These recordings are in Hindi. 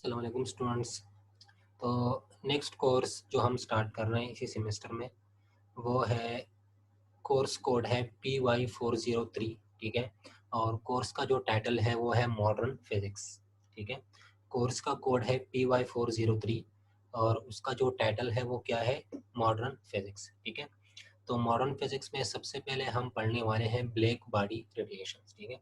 अस्सलाम वालेकुम स्टूडेंट्स। तो नेक्स्ट कोर्स जो हम स्टार्ट कर रहे हैं इसी सेमेस्टर में वो है कोर्स कोड है PY403। ठीक है। और कोर्स का जो टाइटल है वो है मॉडर्न फिजिक्स। ठीक है। कोर्स का कोड है PY403 और उसका जो टाइटल है वो क्या है, मॉडर्न फिजिक्स। ठीक है। तो मॉडर्न फिजिक्स में सबसे पहले हम पढ़ने वाले हैं ब्लैक बॉडी रेडिएशन। ठीक है।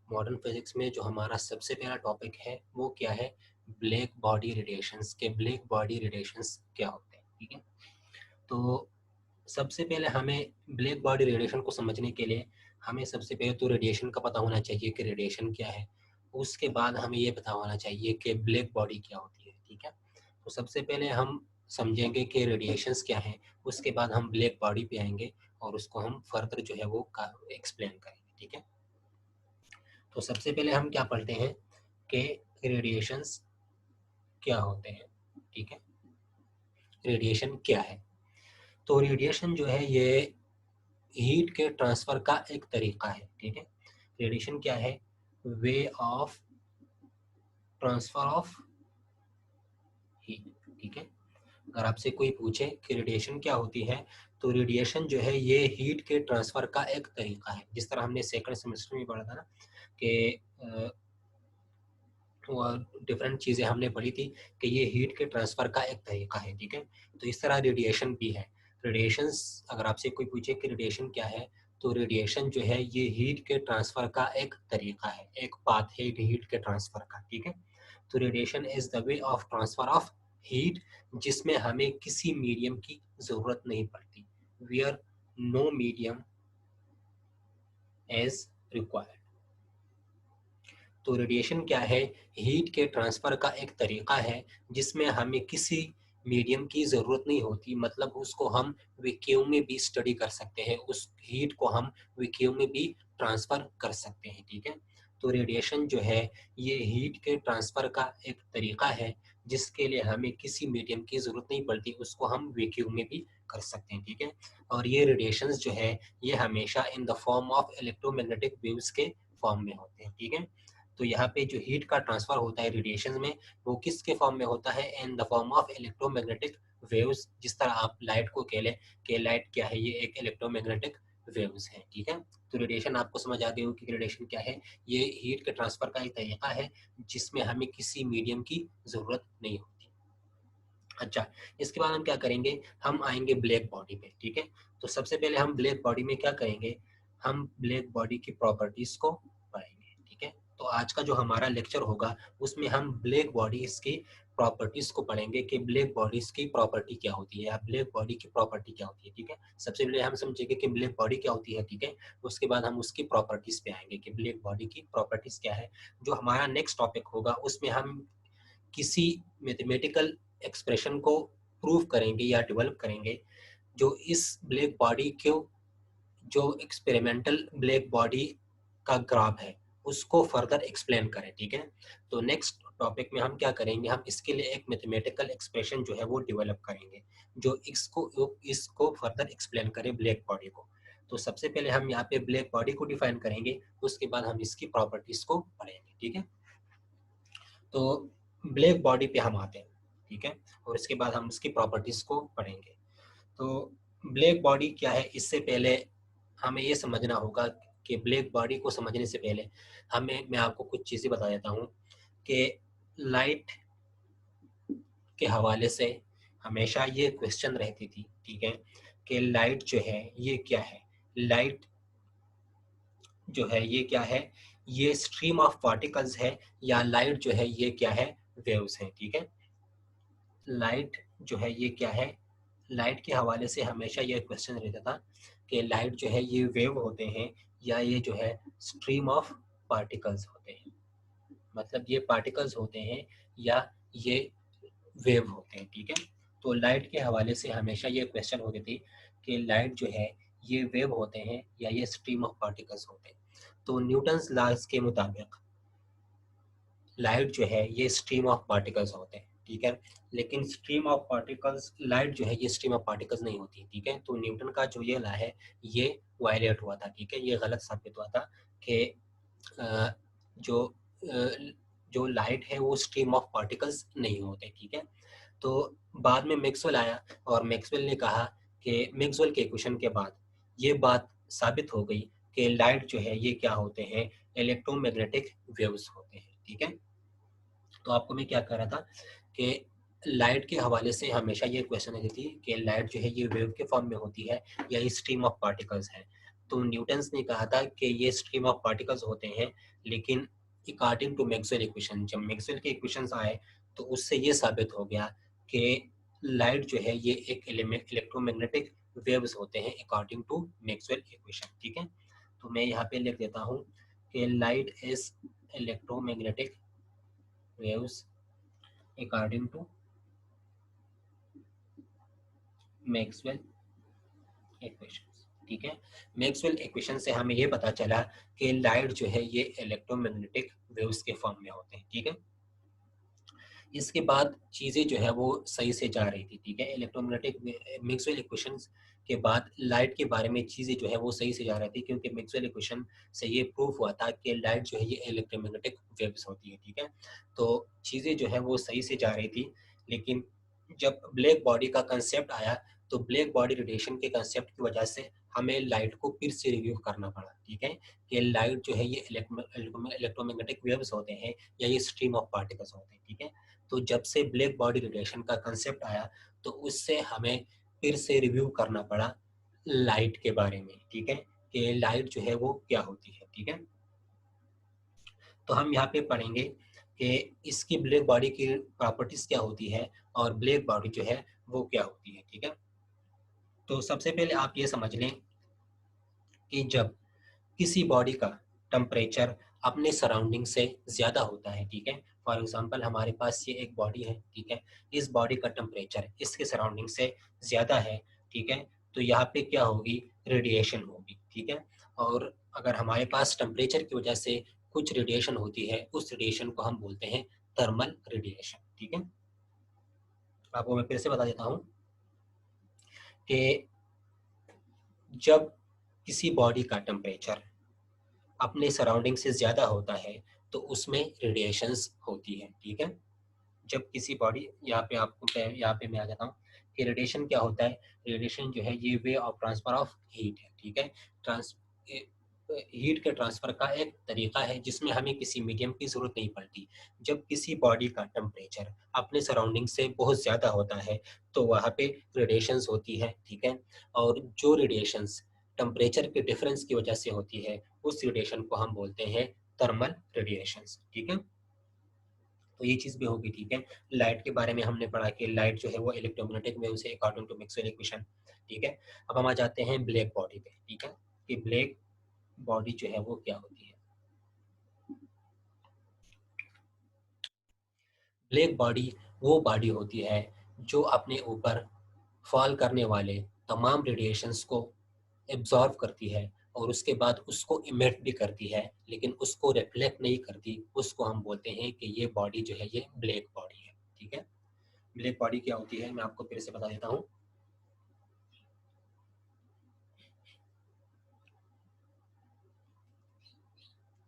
मॉडर्न फिजिक्स में जो हमारा सबसे पहला टॉपिक है वो क्या है, ब्लैक बॉडी रेडिएशंस के ब्लैक बॉडी रेडिएशंस क्या होते हैं। ठीक है। तो सबसे पहले हमें ब्लैक बॉडी रेडिएशन को समझने के लिए हमें सबसे पहले तो रेडिएशन का पता होना चाहिए कि रेडिएशन क्या है। उसके बाद हमें ये पता होना चाहिए कि ब्लैक बॉडी क्या होती है। ठीक है। तो सबसे पहले हम समझेंगे कि रेडिएशंस क्या है, उसके बाद हम ब्लैक बॉडी पे आएंगे और उसको हम फर्दर जो है वो एक्सप्लेन करेंगे। ठीक है। तो सबसे पहले हम क्या पढ़ते हैं कि रेडिएशंस क्या होते हैं। ठीक है। रेडिएशन क्या है। तो रेडिएशन जो है ये हीट के ट्रांसफर का एक तरीका है। ठीक है। रेडिएशन क्या है, way of transfer of heat. ठीक है। अगर आपसे कोई पूछे कि रेडिएशन क्या होती है, तो रेडिएशन जो है ये हीट के ट्रांसफर का एक तरीका है। जिस तरह हमने सेकंड सेमेस्टर में पढ़ा था ना कि डिफरेंट चीज़ें हमने पढ़ी थी कि ये हीट के ट्रांसफ़र का एक तरीका है। ठीक है। तो इस तरह रेडिएशन भी है। रेडिएशंस अगर आपसे कोई पूछे कि रेडिएशन क्या है, तो रेडिएशन जो है ये हीट के ट्रांसफ़र का एक तरीका है, एक पाथ है हीट के ट्रांसफ़र का। ठीक है। तो radiation is the way of transfer of heat जिसमें हमें किसी मीडियम की ज़रूरत नहीं पड़ती, where no medium is required. तो रेडिएशन क्या है, हीट के ट्रांसफ़र का एक तरीका है जिसमें हमें किसी मीडियम की ज़रूरत नहीं होती, मतलब उसको हम वैक्यूम में भी स्टडी कर सकते हैं, उस हीट को हम वैक्यूम में भी ट्रांसफ़र कर सकते हैं। ठीक है। तो रेडिएशन जो है ये हीट के ट्रांसफ़र का एक तरीका है जिसके लिए हमें किसी मीडियम की ज़रूरत नहीं पड़ती, उसको हम वैक्यूम में भी कर सकते हैं। ठीक है। और ये रेडिएशंस जो है ये हमेशा in the form of electromagnetic waves के फॉर्म में होते हैं। ठीक है। तो यहाँ पे जो हीट का ट्रांसफर होता है रेडिएशन में, वो किसके फॉर्म में होता है, in the form of electromagnetic waves. जिस तरह आप लाइट को कह लें कि लाइट क्या है, ये एक इलेक्ट्रोमैग्नेटिक वेव्स है। ठीक है। तो रेडिएशन आपको समझ आ गई होगी कि रेडिएशन क्या है, ये हीट के ट्रांसफर का एक तरीका है जिसमें हमें किसी मीडियम की जरूरत नहीं होती। अच्छा, इसके बाद हम क्या करेंगे, हम आएंगे ब्लैक बॉडी पे। ठीक है। तो सबसे पहले हम ब्लैक बॉडी में क्या करेंगे, हम ब्लैक बॉडी की प्रॉपर्टीज को पढ़ेंगे। ठीक है। तो आज का जो हमारा लेक्चर होगा उसमें हम ब्लैक बॉडीज की प्रॉपर्टीज को पढ़ेंगे कि ब्लैक बॉडीज की प्रॉपर्टी क्या होती है या ब्लैक बॉडी की प्रॉपर्टी क्या होती है। ठीक है। सबसे पहले हम समझेंगे कि ब्लैक बॉडी क्या होती है। ठीक है। उसके बाद हम उसकी प्रॉपर्टीज पे आएंगे कि ब्लैक बॉडी की प्रॉपर्टीज क्या है। जो हमारा नेक्स्ट टॉपिक होगा उसमें हम किसी मैथमेटिकल एक्सप्रेशन को प्रूव करेंगे या डेवलप करेंगे जो इस ब्लैक बॉडी को, जो एक्सपेरिमेंटल ब्लैक बॉडी का ग्राफ है उसको फर्दर एक्सप्लेन करें। ठीक है। तो नेक्स्ट टॉपिक में हम क्या करेंगे, हम इसके लिए एक मैथमेटिकल एक्सप्रेशन जो है वो डेवलप करेंगे जो इसको फर्दर एक्सप्लेन करे ब्लैक बॉडी को। तो सबसे पहले हम यहाँ पे ब्लैक बॉडी को डिफाइन करेंगे, उसके बाद हम इसकी प्रॉपर्टीज को पढ़ेंगे। ठीक है। तो ब्लैक बॉडी पे हम आते हैं। ठीक है। और इसके बाद हम इसकी प्रॉपर्टीज को पढ़ेंगे। तो ब्लैक बॉडी क्या है, इससे पहले हमें ये समझना होगा कि ब्लैक बॉडी को समझने से पहले मैं आपको कुछ चीज़ें बता देता हूँ कि लाइट के हवाले से हमेशा ये क्वेश्चन रहती थी। ठीक है। कि लाइट जो है ये क्या है, लाइट जो है ये क्या है, ये स्ट्रीम ऑफ पार्टिकल्स है या लाइट जो है ये क्या है, वेव्स है। ठीक है। लाइट जो है ये क्या है, लाइट के हवाले से हमेशा ये क्वेश्चन रहता था कि लाइट जो है ये वेव होते हैं या ये जो है स्ट्रीम ऑफ पार्टिकल्स होते हैं, मतलब ये पार्टिकल्स होते हैं या ये वेव होते हैं। ठीक है। तो लाइट के हवाले से हमेशा ये क्वेश्चन होती थी कि लाइट जो है ये वेव होते हैं या ये स्ट्रीम ऑफ पार्टिकल्स होते हैं। तो न्यूटन्स लॉज के मुताबिक लाइट जो है ये स्ट्रीम ऑफ पार्टिकल्स होते हैं। ठीक है। लेकिन स्ट्रीम ऑफ पार्टिकल्स, लाइट जो है ये स्ट्रीम ऑफ पार्टिकल्स नहीं होती। ठीक है। तो न्यूटन का जो ये लॉ है ये वायलेट हुआ था। ठीक है। ये गलत साबित हुआ था कि जो जो लाइट है वो स्ट्रीम ऑफ पार्टिकल्स नहीं होते, ठीक है। तो बाद में मैक्सवेल आया और मैक्सवेल ने कहा कि मैक्सवेल के इक्वेशन के बाद ये बात साबित हो गई कि लाइट जो है ये क्या होते हैं, इलेक्ट्रोमैग्नेटिक वेव्स होते हैं, ठीक है। तो आपको मैं क्या कह रहा था कि लाइट के हवाले से हमेशा ये क्वेश्चन रहती थी कि लाइट जो है ये वेव के फॉर्म में होती है या ये स्ट्रीम ऑफ पार्टिकल्स है। तो न्यूटन्स ने कहा था कि ये स्ट्रीम ऑफ पार्टिकल्स होते हैं, लेकिन अकॉर्डिंग टू मैक्सवेल इक्वेशन, जब मैक्सवेल के इक्वेशंस आए तो उससे ये साबित हो गया कि लाइट जो है ये एक इलेक्ट्रोमैग्नेटिक वेव्स होते हैं अकॉर्डिंग टू मैक्सवेल इक्वेशन, ठीक है। तो मैं यहाँ पे लिख देता हूँ कि light is electromagnetic waves according to Maxwell equations, ठीक है। मैक्सवेल इक्वेशन से हमें ये पता चला कि लाइट जो है ये इलेक्ट्रोमैग्नेटिक वेव्स के फॉर्म में होते हैं, ठीक है। इसके बाद चीज़ें जो है वो सही से जा रही थी, ठीक है। इलेक्ट्रोमैग्नेटिक मैक्सवेल इक्वेशंस के बाद लाइट के बारे में चीज़ें जो है वो सही से जा रही थी, क्योंकि मैक्सवेल इक्वेशन से ये प्रूफ हुआ था कि लाइट जो है ये इलेक्ट्रोमैग्नेटिक वेव्स होती है, ठीक है। तो चीज़ें जो है वो सही से जा रही थी, लेकिन जब ब्लैक बॉडी का कंसेप्ट आया तो ब्लैक बॉडी रेडिएशन के कंसेप्ट की वजह से हमें लाइट को फिर से रिव्यू करना पड़ा, ठीक है, कि लाइट जो है ये इलेक्ट्रोमैग्नेटिक वेव्स होते हैं या ये स्ट्रीम ऑफ पार्टिकल्स होते हैं, ठीक है। तो जब से ब्लैक बॉडी रेडिएशन का कंसेप्ट आया तो उससे हमें फिर से रिव्यू करना पड़ा लाइट के बारे में, ठीक है, कि लाइट जो है वो क्या होती है, ठीक है। तो हम यहाँ पे पढ़ेंगे कि इसकी ब्लैक बॉडी की प्रॉपर्टीज क्या होती है और ब्लैक बॉडी जो है वो क्या होती है, ठीक है। तो सबसे पहले आप ये समझ लें कि जब किसी बॉडी का टेम्परेचर अपने सराउंडिंग से ज़्यादा होता है, ठीक है। फॉर एग्जांपल हमारे पास ये एक बॉडी है, ठीक है। इस बॉडी का टेम्परेचर इसके सराउंडिंग से ज़्यादा है, ठीक है। तो यहाँ पे क्या होगी, रेडिएशन होगी, ठीक है। और अगर हमारे पास टेम्परेचर की वजह से कुछ रेडिएशन होती है, उस रेडिएशन को हम बोलते हैं थर्मल रेडिएशन, ठीक है। आपको मैं फिर से बता देता हूँ कि जब किसी बॉडी का टेम्परेचर अपने सराउंडिंग से ज़्यादा होता है तो उसमें रेडिएशंस होती है, ठीक है। जब किसी बॉडी, यहाँ पे मैं आ जाता हूँ कि रेडिएशन क्या होता है। रेडिएशन जो है ये way of transfer of heat है, ठीक है। ट्रांस हीट के ट्रांसफर का एक तरीका है जिसमें हमें किसी मीडियम की ज़रूरत नहीं पड़ती। जब किसी बॉडी का टेम्परेचर अपने सराउंडिंग से बहुत ज़्यादा होता है तो वहाँ पे रेडिएशंस होती है, ठीक है। और जो रेडिएशंस टेम्परेचर के डिफरेंस की वजह से होती है उस रेडिएशन को हम बोलते हैं थर्मल रेडिएशंस, ठीक है। तो ये चीज़ भी होगी, ठीक है। लाइट के बारे में हमने पढ़ा कि लाइट जो है वो इलेक्ट्रोमैग्नेटिक वेव से अकॉर्डिंग टू मैक्सवेल इक्वेशन, ठीक है। अब हम आ जाते हैं ब्लैक बॉडी पे, ठीक है, कि ब्लैक बॉडी जो है वो क्या होती है। ब्लैक बॉडी वो बॉडी होती है जो अपने ऊपर फॉल करने वाले तमाम रेडिएशंस को एब्जॉर्व करती है और उसके बाद उसको इमिट भी करती है, लेकिन उसको रिफ्लेक्ट नहीं करती। उसको हम बोलते हैं कि ये बॉडी जो है ये ब्लैक बॉडी है, ठीक है। ब्लैक बॉडी क्या होती है मैं आपको फिर से बता देता हूँ।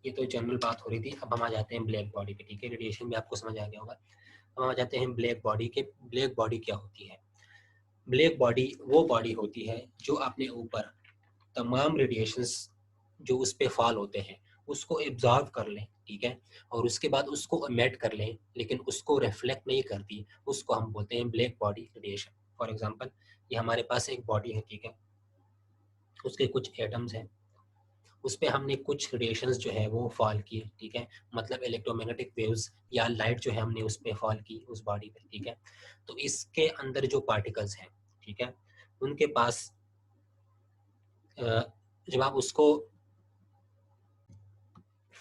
ये तो जनरल बात हो रही थी, अब हम आ जाते हैं ब्लैक बॉडी पे, ठीक है। रेडिएशन भी आपको समझ आ गया होगा। अब हम आ जाते हैं ब्लैक बॉडी के। ब्लैक बॉडी क्या होती है। ब्लैक बॉडी वो बॉडी होती है जो अपने ऊपर तमाम रेडिएशंस जो उस पे फॉल होते हैं उसको एब्जॉर्व कर लें, ठीक है, और उसके बाद उसको एमिट कर लें, लेकिन उसको रिफ्लेक्ट नहीं करती। उसको हम बोलते हैं black body radiation. For example ये हमारे पास एक बॉडी है, ठीक है, उसके कुछ एटम्स हैं, उस पे हमने कुछ रेडिएशंस जो है वो फॉल किए, ठीक है, मतलब इलेक्ट्रोमैग्नेटिक वेव्स या लाइट जो है हमने उस पे फॉल की उस बॉडी पे, ठीक है। तो इसके अंदर जो पार्टिकल्स हैं, ठीक है, उनके पास जब आप उसको,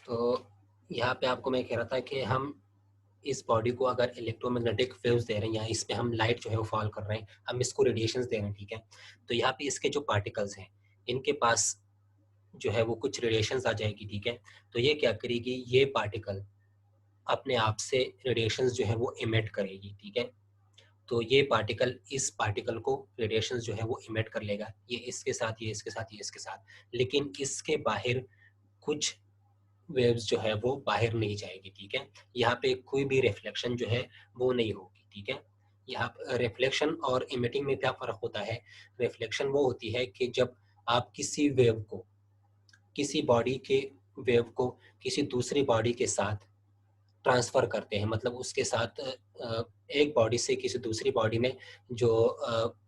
तो यहाँ पे आपको मैं कह रहा था कि हम इस बॉडी को अगर इलेक्ट्रोमैग्नेटिक वेव्स दे रहे हैं या इस पे हम लाइट जो है वो फॉल कर रहे हैं, हम इसको रेडिएशंस दे रहे हैं, ठीक है। तो यहाँ पे इसके जो पार्टिकल्स हैं इनके पास जो है वो कुछ रेडिएशंस आ जाएगी, ठीक है। तो ये क्या करेगी, ये पार्टिकल अपने आप से रेडिएशंस जो है वो इमिट करेगी, ठीक है। तो ये पार्टिकल इस पार्टिकल को रेडिएशंस जो है वो इमिट कर लेगा, ये इसके साथ, ये इसके साथ, ये इसके साथ, लेकिन इसके बाहर कुछ वेव्स जो है वो बाहर नहीं जाएगी, ठीक है। यहाँ पे कोई भी रिफ्लेक्शन जो है वो नहीं होगी, ठीक है। यहाँ रिफ्लेक्शन और इमिटिंग में क्या फ़र्क होता है? रिफ्लेक्शन वो होती है कि जब आप किसी वेव को, किसी बॉडी के वेव को किसी दूसरी बॉडी के साथ ट्रांसफ़र करते हैं, मतलब उसके साथ एक बॉडी से किसी दूसरी बॉडी में जो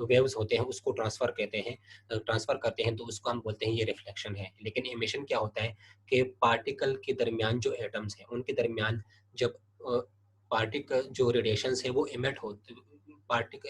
वेव्स होते हैं उसको ट्रांसफ़र करते हैं, तो उसको हम बोलते हैं ये रिफ्लेक्शन है। लेकिन इमिशन क्या होता है कि पार्टिकल के दरमियान जो एटम्स हैं उनके दरमियान जब पार्टिकल जो रेडिएशंस है वो इमिट होते, पार्टिकल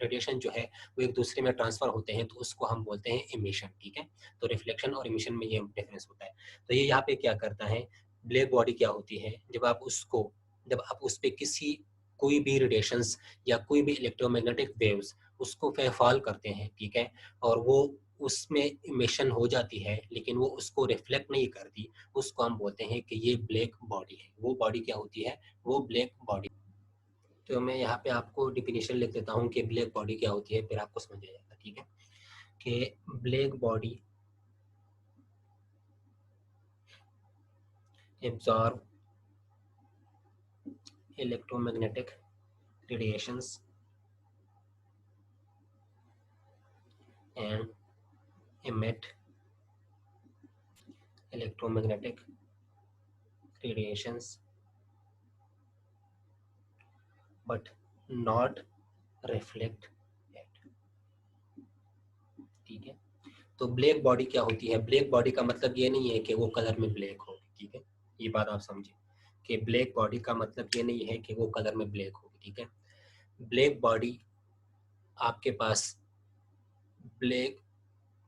रेडिएशन जो है वो एक दूसरे में ट्रांसफ़र होते हैं, तो उसको हम बोलते हैं इमिशन, ठीक है। तो रिफ्लेक्शन और इमिशन में ये डिफरेंस होता है। तो ये यहाँ पे क्या करता है, ब्लैक बॉडी क्या होती है, जब आप उस पे किसी कोई भी रेडिएशंस या कोई भी इलेक्ट्रोमैग्नेटिक वेव्स उसको फॉल करते हैं, ठीक है, और वो उसमें इमिशन हो जाती है लेकिन वो उसको रिफ्लेक्ट नहीं करती, उसको हम बोलते हैं कि ये ब्लैक बॉडी है। वो बॉडी क्या होती है, वो ब्लैक बॉडी। तो मैं यहाँ पे आपको डिफिनेशन लिख देता हूँ कि ब्लैक बॉडी क्या होती है, फिर आपको समझ आ जाएगा, ठीक है। कि black body absorb electromagnetic radiations and emit electromagnetic radiations but not reflect it, ठीक है। तो ब्लैक बॉडी क्या होती है, ब्लैक बॉडी का मतलब ये नहीं है कि वो कलर में ब्लैक होगी, ठीक है। ये बात आप समझे कि ब्लैक बॉडी का मतलब ये नहीं है कि वो कलर में ब्लैक होगी, ठीक है। ब्लैक बॉडी, आपके पास ब्लैक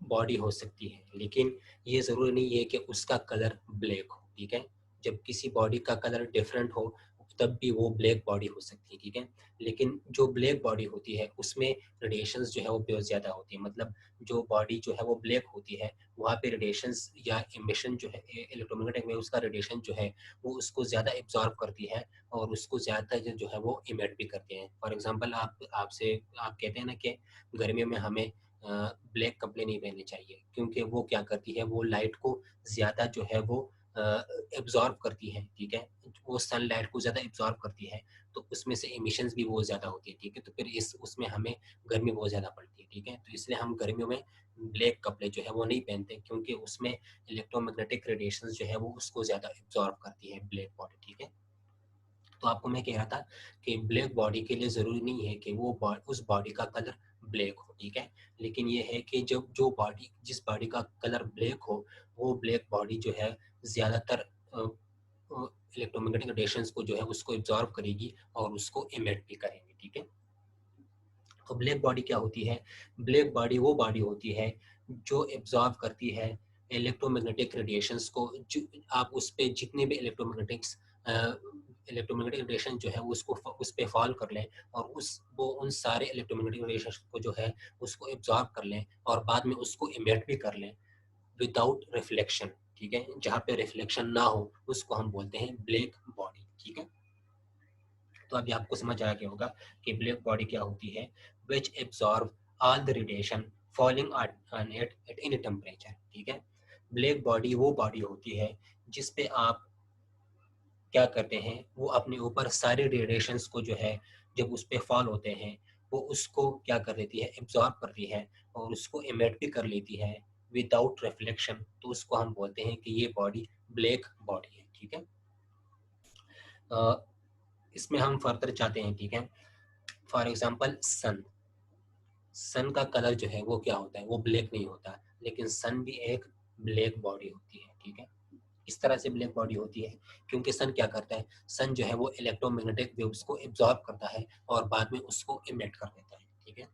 बॉडी हो सकती है लेकिन ये ज़रूरी नहीं है कि उसका कलर ब्लैक हो, ठीक है। जब किसी बॉडी का कलर डिफरेंट हो तब भी वो ब्लैक बॉडी हो सकती है, ठीक है। लेकिन जो ब्लैक बॉडी होती है उसमें रेडिएशंस जो है वो बहुत ज़्यादा होती है, मतलब जो बॉडी जो है वो ब्लैक होती है वहाँ पे रेडिएशंस या इमिशन जो है इलेक्ट्रोमैग्नेटिक वेव्स का रेडिएशन जो है वो उसको ज़्यादा एब्जॉर्ब करती है और उसको ज़्यादा जो है वो इमिट भी करते हैं। फॉर एग्जांपल आप कहते हैं ना कि गर्मियों में हमें ब्लैक कपड़े नहीं पहनने चाहिए क्योंकि वो क्या करती है, वो लाइट को ज़्यादा जो है वो एब्जॉर्ब करती है, ठीक है। वो सनलाइट को ज़्यादा एब्जॉर्ब करती है तो उसमें से एमिशंस भी बहुत ज़्यादा होती है, ठीक है। तो फिर इस उसमें हमें गर्मी बहुत ज़्यादा पड़ती है, ठीक है। तो इसलिए हम गर्मियों में ब्लैक कपड़े जो है वो नहीं पहनते क्योंकि उसमें इलेक्ट्रोमैग्नेटिक रेडिएशंस जो है वो उसको ज़्यादा एब्जॉर्ब करती है ब्लैक बॉडी, ठीक है। तो आपको मैं कह रहा था कि ब्लैक बॉडी के लिए ज़रूरी नहीं है कि उस बॉडी का कलर ब्लैक हो, ठीक है। लेकिन ये है कि जब जिस बॉडी का कलर ब्लैक हो वो ब्लैक बॉडी जो है ज़्यादातर इलेक्ट्रोमैग्नेटिक रेडिएशंस को जो है उसको एब्जॉर्ब करेगी और उसको इमिट भी करेंगी, ठीक है। तो ब्लैक बॉडी क्या होती है, ब्लैक बॉडी वो बॉडी होती है जो एब्जॉर्ब करती है इलेक्ट्रोमैग्नेटिक रेडिएशंस को। आप उस पे जितने भी इलेक्ट्रोमैग्नेटिक रेडिएशन जो है उसको उस पे फॉल कर लें और उन सारे इलेक्ट्रोमैग्नेटिक रेडिएशन को जो है उसको एब्जॉर्ब कर लें और बाद में उसको इमिट भी कर लें विदाउट रिफ्लेक्शन, ठीक है। जहाँ पे रिफ्लेक्शन ना हो उसको हम बोलते हैं ब्लैक बॉडी, ठीक है। तो अभी आपको समझ आ गया होगा कि ब्लैक बॉडी क्या होती है, विच absorb all the radiation falling on it at any temperature, ठीक है। ब्लैक बॉडी वो बॉडी होती है जिस पे आप क्या करते हैं, वो अपने ऊपर सारे रेडिएशंस को जो है जब उस पे फॉल होते हैं वो उसको क्या कर लेती है, एब्जॉर्ब करती है और उसको इमिट भी कर लेती है विदाउट रिफ्लेक्शन। तो उसको हम बोलते हैं कि ये बॉडी ब्लैक बॉडी है, ठीक है। इसमें हम फर्दर जाते हैं, ठीक है। फॉर एग्जांपल सन का कलर जो है वो क्या होता है, वो ब्लैक नहीं होता, लेकिन सन भी एक ब्लैक बॉडी होती है, ठीक है। इस तरह से ब्लैक बॉडी होती है क्योंकि सन क्या करता है, सन जो है वो इलेक्ट्रोमैग्नेटिक वेव्स को एब्जॉर्ब करता है और बाद में उसको इमिट कर देता है, ठीक है।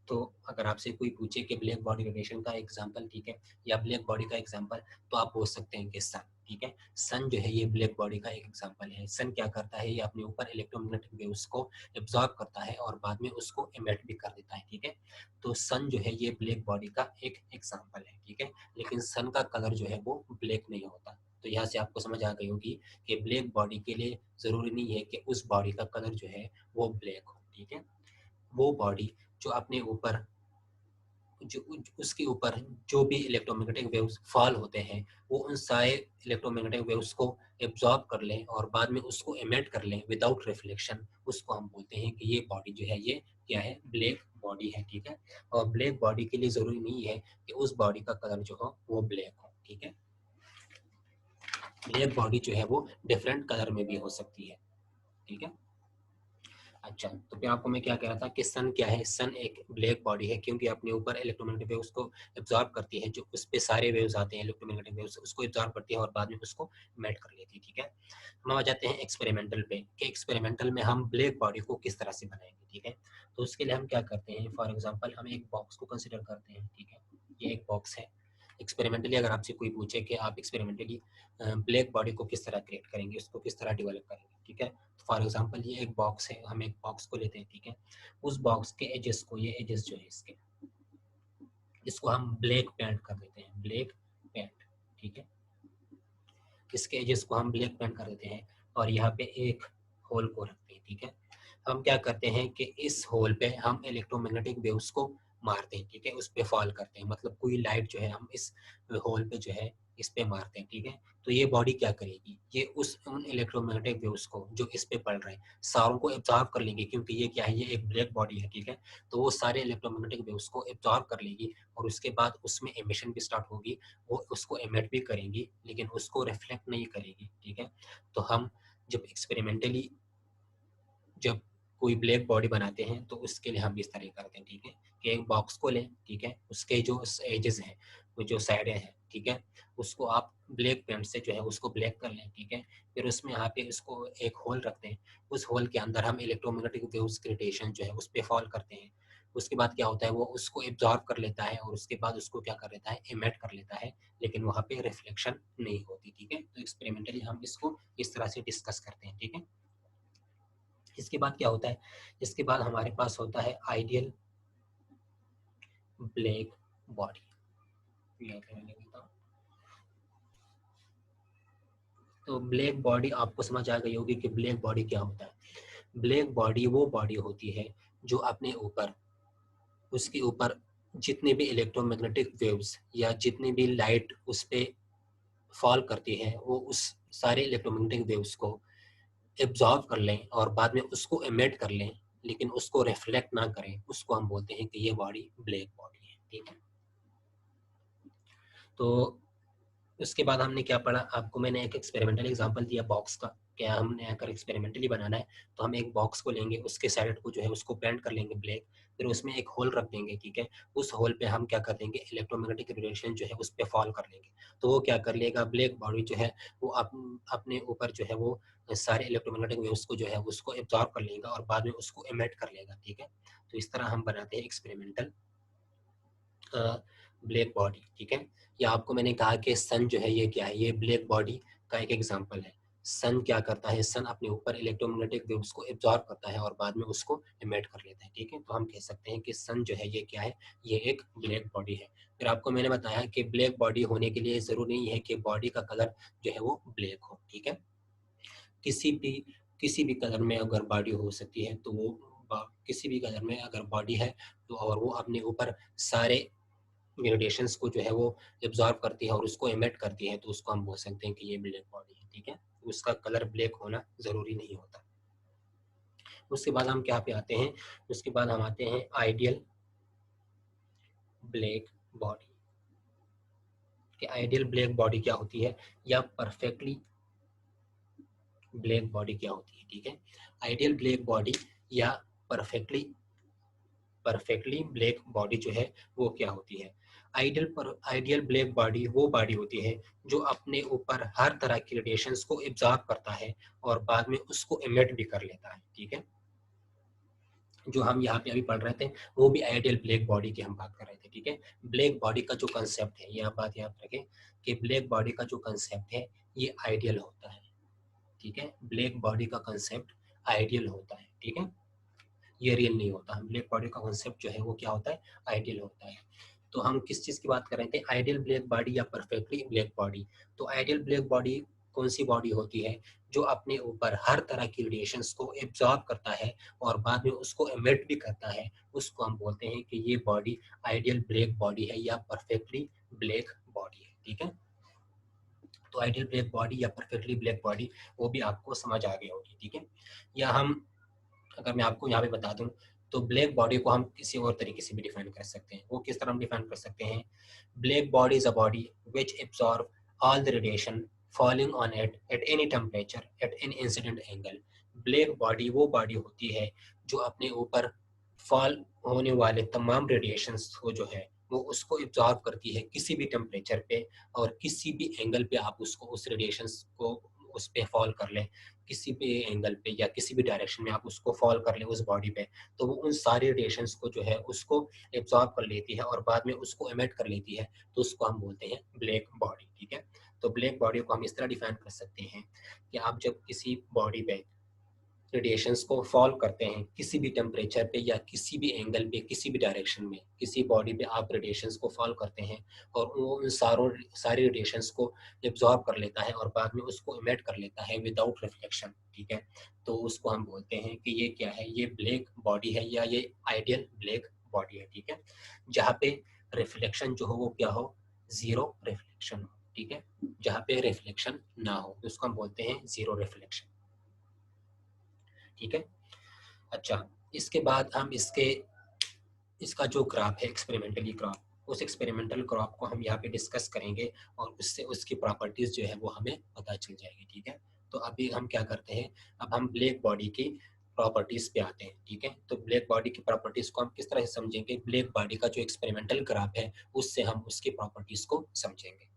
तो अगर आपसे कोई पूछे कि ब्लैक बॉडी रेडिएशन का एग्जांपल, ठीक है, या ब्लैक बॉडी का एग्जांपल, तो आप बोल सकते हैं कि सन, ठीक है। सन जो है ये ब्लैक बॉडी का एक एग्जांपल है। सन क्या करता है, ये अपने ऊपर इलेक्ट्रोमैग्नेटिक वेव्स को एब्जॉर्ब करता है और बाद में उसको इमिट भी कर देता है, ठीक है। तो सन जो है ये ब्लैक बॉडी का एक एग्जांपल है, ठीक है। लेकिन सन का कलर जो है वो ब्लैक नहीं होता। तो यहाँ से आपको समझ आ गई होगी कि ब्लैक बॉडी के लिए ज़रूरी नहीं है कि उस बॉडी का कलर जो है वो ब्लैक हो, ठीक है। वो बॉडी जो अपने ऊपर उसके ऊपर जो भी इलेक्ट्रोमैग्नेटिक वेव्स फॉल होते हैं, वो उन सारे इलेक्ट्रोमैग्नेटिक वेव्स को एब्जॉर्ब कर लें और बाद में उसको एमिट कर लें विदाउट रिफ्लेक्शन, उसको हम बोलते हैं कि ये बॉडी जो है ये क्या है, ब्लैक बॉडी है, ठीक है। और ब्लैक बॉडी के लिए ज़रूरी नहीं है कि उस बॉडी का कलर जो हो वो ब्लैक हो, ठीक है। ब्लैक बॉडी जो है वो डिफरेंट कलर में भी हो सकती है, ठीक है। अच्छा, तो फिर आपको मैं क्या कह रहा था कि सन क्या है, सन एक ब्लैक बॉडी है क्योंकि अपने ऊपर इलेक्ट्रोमैग्नेटिक वेव्स को एब्जॉर्ब करती है, जो उस पे सारे वेव्स आते हैं इलेक्ट्रोमैग्नेटिक वेव्स, उसको एब्जॉर्ब करती है और बाद में उसको मेल्ट कर लेती है, ठीक है। हम आ जाते हैं एक्सपेरिमेंटल पे कि एक्सपेरिमेंटल में हम ब्लैक बॉडी को किस तरह से बनाएंगे, ठीक है। तो उसके लिए हम क्या करते हैं, फॉर एग्जाम्पल हम एक बॉक्स को कंसिडर करते हैं, ठीक है। ये एक बॉक्स है। एक्सपेरिमेंटली अगर आपसे कोई पूछे कि आप एक्सपेरिमेंटली ब्लैक बॉडी को किस तरह क्रिएट करेंगे, उसको किस तरह डेवलप करेंगे, ठीक है। फॉर एग्जांपल ये एक बॉक्स है, हम एक बॉक्स को लेते हैं, ठीक है। उस बॉक्स के एजेस को, ये एजेस जो है इसके, इसको हम ब्लैक पेंट कर देते हैं, ब्लैक पेंट, ठीक है। इसके एजेस को हम ब्लैक पेंट कर देते हैं और यहाँ पे एक होल को रखते हैं, ठीक है। हम क्या करते हैं कि इस होल पे हम इलेक्ट्रोमैग्नेटिक वेव्स को मारते हैं, ठीक है, उस पे फॉल करते हैं, मतलब कोई लाइट जो है हम इस होल पे जो है इस पे मारते हैं, ठीक है। तो ये बॉडी क्या करेगी, ये उस उन इलेक्ट्रोमैग्नेटिक वेव्स को जो इस पे पड़ रहे हैं सारों को एब्जॉर्ब कर लेंगे, क्योंकि ये क्या है, ये एक ब्लैक बॉडी है, ठीक है। तो वो सारे इलेक्ट्रोमैग्नेटिक वेव्स को एब्जॉर्ब कर लेगी और उसके बाद उसमें एमिशन भी स्टार्ट होगी, वो उसको एमिट भी करेंगी लेकिन उसको रिफ्लेक्ट नहीं करेगी, ठीक है। तो हम जब एक्सपेरिमेंटली जब कोई ब्लैक बॉडी बनाते हैं तो उसके लिए हम इस तरह करते हैं, ठीक है, कि एक बॉक्स को लें, ठीक है, उसके जो एजेस हैं, वो जो साइडें हैं, ठीक है, उसको आप ब्लैक पेंट से जो है उसको ब्लैक कर लें, ठीक है। फिर उसमें यहाँ पे इसको एक होल रखते हैं, उस होल के अंदर हम इलेक्ट्रोमैग्नेटिक वेव्स की रेडिएशन जो है उस पर फॉल करते हैं। उसके बाद क्या होता है, वो उसको एब्जॉर्ब कर लेता है और उसके बाद उसको क्या कर लेता है, एमिट कर लेता है, लेकिन वहाँ पे रिफ्लेक्शन नहीं होती, ठीक है। तो एक्सपेरिमेंटली हम इसको इस तरह से डिस्कस करते हैं, ठीक है। इसके बाद क्या होता है, इसके बाद हमारे पास होता है आइडियल ब्लैक बॉडी। तो ब्लैक बॉडी आपको समझ आ गई होगी कि ब्लैक बॉडी क्या होता है। ब्लैक बॉडी वो बॉडी होती है जो अपने ऊपर, उसके ऊपर जितने भी इलेक्ट्रोमैग्नेटिक वेव्स या जितनी भी लाइट उस पे फॉल करती है, वो उस सारे इलेक्ट्रोमैग्नेटिक वेव्स को एब्जॉर्ब कर लें और बाद में उसको एमिट कर लें, लेकिन उसको रिफ्लेक्ट ना करें, उसको हम बोलते हैं कि ये बॉडी ब्लैक बॉडी है, ठीक है। तो उसके बाद हमने क्या पढ़ा, आपको मैंने एक एक्सपेरिमेंटल एग्जांपल दिया बॉक्स का। क्या हमने अगर एक्सपेरिमेंटली बनाना है तो हम एक बॉक्स को लेंगे, उसके साइड को जो है उसको पेंट कर लेंगे ब्लैक, फिर उसमें एक होल रख देंगे, ठीक है। उस होल पे हम क्या कर देंगे, इलेक्ट्रोमैग्नेटिक रेडिएशन जो है उस पे फॉल कर लेंगे। तो वो क्या कर लेगा, ब्लैक बॉडी जो है वो अपने ऊपर जो है वो सारे इलेक्ट्रोमैग्नेटिक वेव्स को जो है उसको एब्जॉर्ब कर लेगा और बाद में उसको एमिट कर लेगा, ठीक है। तो इस तरह हम बनाते हैं एक्सपेरिमेंटल ब्लैक बॉडी, ठीक है। या आपको मैंने कहा कि सन जो है ये क्या है, ये ब्लैक बॉडी का एक एग्जांपल है। सन क्या करता है, सन अपने ऊपर इलेक्ट्रोमैग्नेटिक वेव्स को एब्जॉर्ब करता है और बाद में उसको एमिट कर लेता है, ठीक है। तो हम कह सकते हैं कि सन जो है ये क्या है, ये एक ब्लैक बॉडी है। फिर आपको मैंने बताया कि ब्लैक बॉडी होने के लिए जरूरी नहीं है कि बॉडी का कलर जो है वो ब्लैक हो, ठीक है। किसी भी किसी भी कलर में अगर बॉडी हो सकती है तो वो किसी भी कलर में अगर बॉडी है तो, और वो अपने ऊपर सारे रेडिएशंस को जो है वो एब्जॉर्ब करती है और उसको एमिट करती है, तो उसको हम बोल सकते हैं कि ये ब्लैक बॉडी है, ठीक है। उसका कलर ब्लैक होना जरूरी नहीं होता। उसके बाद हम क्या पे आते हैं, उसके बाद हम आते हैं आइडियल ब्लैक बॉडी। कि आइडियल ब्लैक बॉडी क्या होती है या परफेक्टली ब्लैक बॉडी क्या होती है, ठीक है। आइडियल ब्लैक बॉडी या परफेक्टली परफेक्टली ब्लैक बॉडी जो है वो क्या होती है। आइडियल ब्लैक बॉडी वो बॉडी होती है जो अपने ऊपर हर तरह की रेडिएशंस को एब्जॉर्ब करता है और बाद में उसको एमिट भी कर लेता है, ठीक है। जो हम यहाँ पे अभी पढ़ रहे थे वो भी आइडियल ब्लैक बॉडी की हम बात कर रहे थे, ठीक है। ब्लैक बॉडी का जो कंसेप्ट है, ये आप बात याद रखें कि ब्लैक बॉडी का जो कंसेप्ट है ये आइडियल होता है, ठीक है। ब्लैक बॉडी का कंसेप्ट आइडियल होता है, ठीक है, ये रियल नहीं होता। ब्लैक बॉडी का कॉन्सेप्ट जो है वो क्या होता है, आइडियल होता है। तो हम किस चीज़ की बात कर रहे थे, आइडियल ब्लैक बॉडी या परफेक्टली ब्लैक बॉडी। तो आइडियल ब्लैक बॉडी कौन सी बॉडी होती है जो अपने ऊपर हर तरह की रेडिएशंस को एब्जॉर्ब करता है और बाद में उसको एमिट भी करता है, उसको हम बोलते हैं कि ये बॉडी आइडियल ब्लैक बॉडी है या परफेक्टली ब्लैक बॉडी है। ठीक है, तो आइडियल ब्लैक बॉडी या परफेक्टली ब्लैक बॉडी वो भी आपको समझ आ गई होगी। ठीक है, या हम अगर मैं आपको यहाँ पे बता दूं तो ब्लैक बॉडी को हम किसी और तरीके से भी डिफाइन कर सकते हैं। वो किस तरह हम डिफाइन कर सकते हैं? Black body is a body which absorb all the radiation falling on it at any temperature at any incident angle. Black body वो बॉडी होती है जो अपने ऊपर फॉल होने वाले तमाम रेडिएशंस को जो है वो उसको एब्जॉर्ब करती है किसी भी टेम्परेचर पे, और किसी भी एंगल पे आप उसको उस रेडिएशंस को उस पे फॉल कर लें, किसी भी एंगल पे या किसी भी डायरेक्शन में आप उसको फॉल कर लें उस बॉडी पे, तो वो उन सारे रेडिएशंस को जो है उसको एब्जॉर्ब कर लेती है और बाद में उसको एमिट कर लेती है, तो उसको हम बोलते हैं ब्लैक बॉडी। ठीक है, तो ब्लैक बॉडी को हम इस तरह डिफाइन कर सकते हैं कि आप जब किसी बॉडी पे रेडिएशंस को फॉल करते हैं किसी भी टेम्परेचर पे या किसी भी एंगल पे किसी भी डायरेक्शन में, किसी बॉडी पे आप रेडिएशंस को फॉल करते हैं और वो उन सारे रेडिएशंस को एब्जॉर्ब कर लेता है और बाद में उसको इमेट कर लेता है विदाउट रिफ्लेक्शन। ठीक है, तो उसको हम बोलते हैं कि ये क्या है, ये ब्लैक बॉडी है या ये आइडियल ब्लैक बॉडी है। ठीक है, जहाँ पे रिफ्लेक्शन जो हो वो क्या हो, जीरो रिफ्लेक्शन हो। ठीक है, जहाँ पे रिफ्लेक्शन ना हो तो उसको हम बोलते हैं जीरो रिफ्लेक्शन। ठीक है, अच्छा, इसके बाद हम इसका जो ग्राफ है एक्सपेरिमेंटली ग्राफ, उस एक्सपेरिमेंटल ग्राफ को हम यहाँ पे डिस्कस करेंगे और उससे उसकी प्रॉपर्टीज जो है वो हमें पता चल जाएगी। ठीक है, तो अभी हम क्या करते हैं, अब हम ब्लैक बॉडी की प्रॉपर्टीज पे आते हैं। ठीक है, तो ब्लैक बॉडी की प्रॉपर्टीज को हम किस तरह से समझेंगे, ब्लैक बॉडी का जो एक्सपेरिमेंटल ग्राफ है उससे हम उसकी प्रॉपर्टीज को समझेंगे।